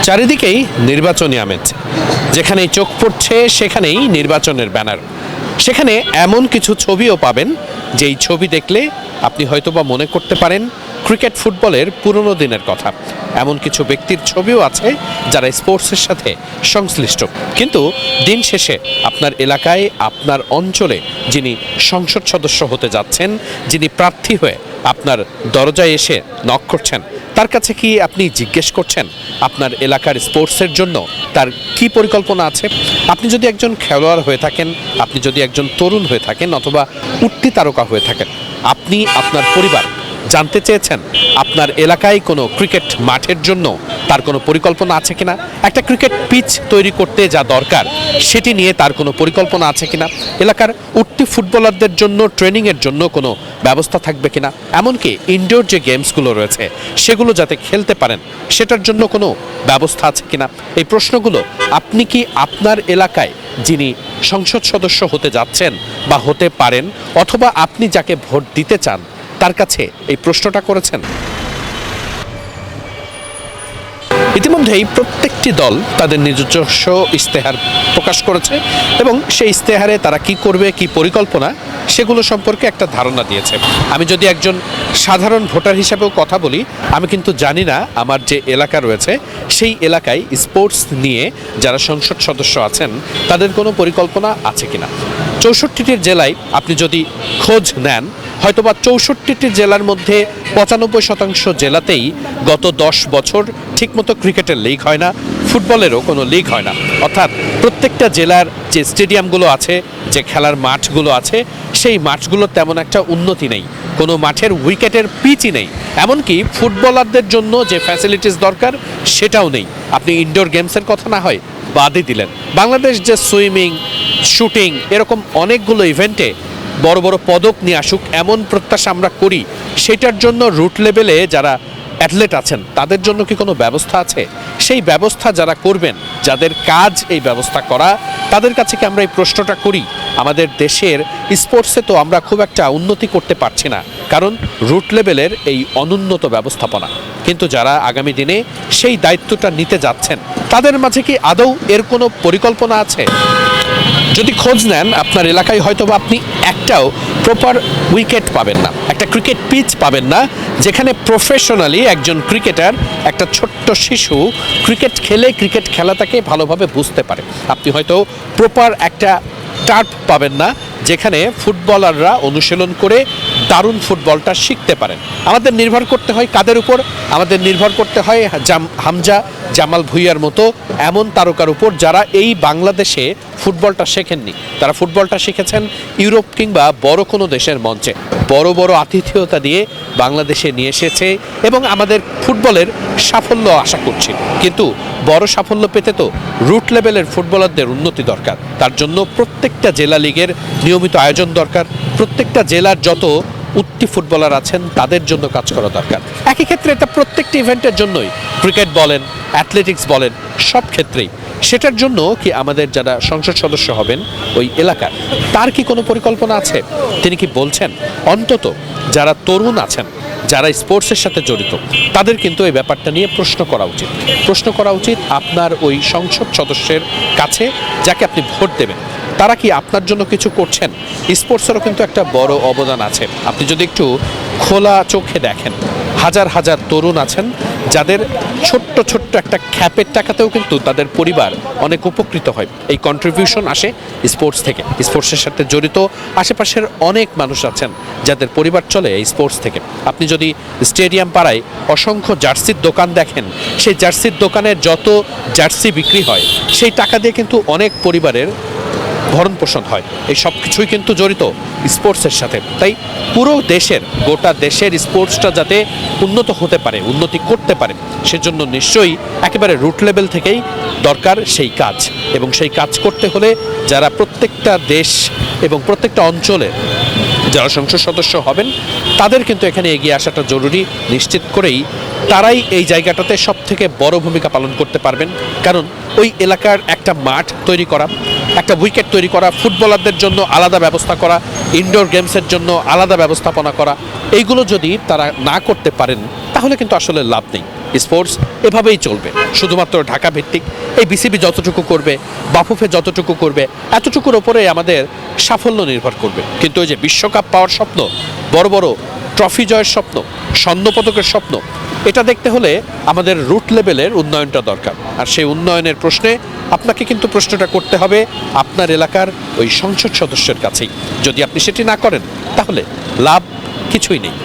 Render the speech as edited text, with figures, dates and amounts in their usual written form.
চারিদিকেই নির্বাচনী আমেজ, যেখানেই চোখ পড়ছে সেখানেই নির্বাচনের ব্যানার। সেখানে এমন কিছু ছবিও পাবেন যেই ছবি দেখলে আপনি হয়তোবা মনে করতে পারেন ক্রিকেট ফুটবলের পুরনো দিনের কথা। এমন কিছু ব্যক্তির ছবিও আছে যারা স্পোর্টসের সাথে সংশ্লিষ্ট, কিন্তু দিন শেষে আপনার এলাকায় আপনার অঞ্চলে যিনি সংসদ সদস্য হতে যাচ্ছেন, যিনি প্রার্থী হয়ে আপনার দরজায় এসে নক করছেন, তার কাছে কি আপনি জিজ্ঞেস করছেন আপনার এলাকার স্পোর্টসের জন্য তার কি পরিকল্পনা আছে? আপনি যদি একজন খেলোয়াড় হয়ে থাকেন, আপনি যদি একজন তরুণ হয়ে থাকেন, অথবা উঠতি তারকা হয়ে থাকেন, আপনি আপনার পরিবার জানতে চেয়েছেন আপনার এলাকায় কোনো ক্রিকেট মাঠের জন্য তার কোনো পরিকল্পনা আছে কিনা, একটা ক্রিকেট পিচ তৈরি করতে যা দরকার সেটি নিয়ে তার কোনো পরিকল্পনা আছে কিনা, এলাকার উঠতি ফুটবলারদের জন্য ট্রেনিংয়ের জন্য কোনো ব্যবস্থা থাকবে কিনা, এমনকি ইনডোর যে গেমসগুলো রয়েছে সেগুলো যাতে খেলতে পারেন সেটার জন্য কোনো ব্যবস্থা আছে কিনা। এই প্রশ্নগুলো আপনি কি আপনার এলাকায় যিনি সংসদ সদস্য হতে যাচ্ছেন বা হতে পারেন, অথবা আপনি যাকে ভোট দিতে চান তার কাছে এই প্রশ্নটা করেছেন? ইতিমধ্যেই প্রত্যেকটি দল তাদের নিজস্ব ইশতেহার প্রকাশ করেছে এবং সেই ইশতেহারে তারা কি করবে, কি পরিকল্পনা, সেগুলো সম্পর্কে একটা ধারণা দিয়েছে। আমি যদি একজন সাধারণ ভোটার হিসাবেও কথা বলি, আমি কিন্তু জানি না আমার যে এলাকা রয়েছে সেই এলাকায় স্পোর্টস নিয়ে যারা সংসদ সদস্য আছেন তাদের কোনো পরিকল্পনা আছে কিনা। 64টি জেলায় আপনি যদি খোঁজ নেন, হয়তোবা 64টি জেলার মধ্যে 95% জেলাতেই গত 10 বছর ঠিকমতো ক্রিকেটের লিগ হয় না, ফুটবলেরও কোনো লিগ হয় না। অর্থাৎ প্রত্যেকটা জেলার যে স্টেডিয়ামগুলো আছে, যে খেলার মাঠগুলো আছে, সেই মাঠগুলোর তেমন একটা উন্নতি নেই, কোনো মাঠের উইকেটের পিচই নেই, এমনকি ফুটবলারদের জন্য যে ফ্যাসিলিটিস দরকার সেটাও নেই। আপনি ইনডোর গেমসের কথা না হয় বাদই দিলেন, বাংলাদেশ যে সুইমিং, শুটিং, এরকম অনেকগুলো ইভেন্টে বড় বড় পদক নিয়ে আসুক এমন প্রত্যাশা আমরা করি, সেটার জন্য রুট লেভেলে যারা অ্যাথলেট আছেন তাদের জন্য কি কোনো ব্যবস্থা আছে? সেই ব্যবস্থা যারা করবেন, যাদের কাজ এই ব্যবস্থা করা, তাদের কাছে কি আমরা এই প্রশ্নটা করি? আমাদের দেশের স্পোর্টসে তো আমরা খুব একটা উন্নতি করতে পারছি না, কারণ রুট লেভেলের এই অনুন্নত ব্যবস্থাপনা। কিন্তু যারা আগামী দিনে সেই দায়িত্বটা নিতে যাচ্ছেন তাদের মাঝে কি আদৌ এর কোনো পরিকল্পনা আছে? যদি খোঁজ নেন আপনার এলাকায় হয়তোবা আপনি একটাও প্রপার উইকেট পাবেন না, একটা ক্রিকেট পিচ পাবেন না যেখানে প্রফেশনালি একজন ক্রিকেটার, একটা ছোট্ট শিশু ক্রিকেট খেলে ক্রিকেট খেলাটাকে ভালোভাবে বুঝতে পারে। আপনি হয়তো প্রপার একটা টার্ফ পাবেন না যেখানে ফুটবলাররা অনুশীলন করে দারুণ ফুটবলটা শিখতে পারেন। আমাদের নির্ভর করতে হয় কাদের উপর? আমাদের নির্ভর করতে হয় হামজা, জামাল ভুঁইয়ার মতো এমন তারকার উপর যারা এই বাংলাদেশে ফুটবলটা শেখেননি। তারা ফুটবলটা শিখেছেন ইউরোপ কিংবা বড় কোনো দেশের মঞ্চে, বড় বড় আতিথেয়তা দিয়ে বাংলাদেশে নিয়ে এসেছে এবং আমাদের ফুটবলের সাফল্য আশা করছি। কিন্তু বড় সাফল্য পেতে তো রুট লেভেলের ফুটবলারদের উন্নতি দরকার। তার জন্য প্রত্যেকটা জেলা লিগের নিয়মিত আয়োজন দরকার, প্রত্যেকটা জেলার যত উঠতি ফুটবলার আছেন তাদের জন্য কাজ করা দরকার। একই ক্ষেত্রে এটা প্রত্যেকটি ইভেন্টের জন্যই, ক্রিকেট বলেন, অ্যাথলেটিক্স বলেন, সব ক্ষেত্রেই। সেটার জন্য কি আমাদের যারা সংসদ সদস্য হবেন ওই এলাকার, তার কি কোনো পরিকল্পনা আছে? তিনি কি বলছেন? অন্তত যারা তরুণ আছেন, যারা স্পোর্টসের সাথে জড়িত, তাদের কিন্তু এই ব্যাপারটা নিয়ে প্রশ্ন করা উচিত। প্রশ্ন করা উচিত আপনার ওই সংসদ সদস্যের কাছে যাকে আপনি ভোট দেবেন, তারা কি আপনার জন্য কিছু করছেন? স্পোর্টসেরও কিন্তু একটা বড় অবদান আছে। আপনি যদি একটু খোলা চোখে দেখেন, হাজার হাজার তরুণ আছেন যাদের ছোট্ট ছোট্ট একটা খ্যাপের টাকাতেও কিন্তু তাদের পরিবার অনেক উপকৃত হয়। এই কন্ট্রিবিউশন আসে স্পোর্টস থেকে। স্পোর্টসের সাথে জড়িত আশেপাশের অনেক মানুষ আছেন যাদের পরিবার চলে এই স্পোর্টস থেকে। আপনি যদি স্টেডিয়াম পাড়ায় অসংখ্য জার্সির দোকান দেখেন, সেই জার্সির দোকানের যত জার্সি বিক্রি হয় সেই টাকা দিয়ে কিন্তু অনেক পরিবারের ভরণ পোষণ হয়। এই সব কিছুই কিন্তু জড়িত স্পোর্টসের সাথে। তাই পুরো দেশের, গোটা দেশের স্পোর্টসটা যাতে উন্নত হতে পারে, উন্নতি করতে পারে, সেজন্য নিশ্চয়ই একেবারে রুট লেভেল থেকেই দরকার সেই কাজ। এবং সেই কাজ করতে হলে যারা প্রত্যেকটা দেশ এবং প্রত্যেকটা অঞ্চলে যারা সংসদ সদস্য হবেন তাদের কিন্তু এখানে এগিয়ে আসাটা জরুরি। নিশ্চিত করেই তারাই এই জায়গাটাতে সব থেকে বড় ভূমিকা পালন করতে পারবেন। কারণ ওই এলাকার একটা মাঠ তৈরি করা, একটা উইকেট তৈরি করা, ফুটবলারদের জন্য আলাদা ব্যবস্থা করা, ইনডোর গেমসের জন্য আলাদা ব্যবস্থাপনা করা, এইগুলো যদি তারা না করতে পারেন তাহলে কিন্তু আসলে লাভ নেই। স্পোর্টস এভাবেই চলবে, শুধুমাত্র ঢাকা ভিত্তিক। এই বিসিবি যতটুকু করবে, বাফুফে যতটুকু করবে, এতটুকুর ওপরে আমাদের সাফল্য নির্ভর করবে। কিন্তু ওই যে বিশ্বকাপ পাওয়ার স্বপ্ন, বড় বড় ট্রফি জয়ের স্বপ্ন, স্বর্ণপদকের স্বপ্ন, এটা দেখতে হলে আমাদের রুট লেভেলের উন্নয়নটা দরকার। আর সেই উন্নয়নের প্রশ্নে আপনাকে কিন্তু প্রশ্নটা করতে হবে আপনার এলাকার ওই সংসদ সদস্যের কাছেই। যদি আপনি সেটি না করেন তাহলে লাভ কিছুই নেই।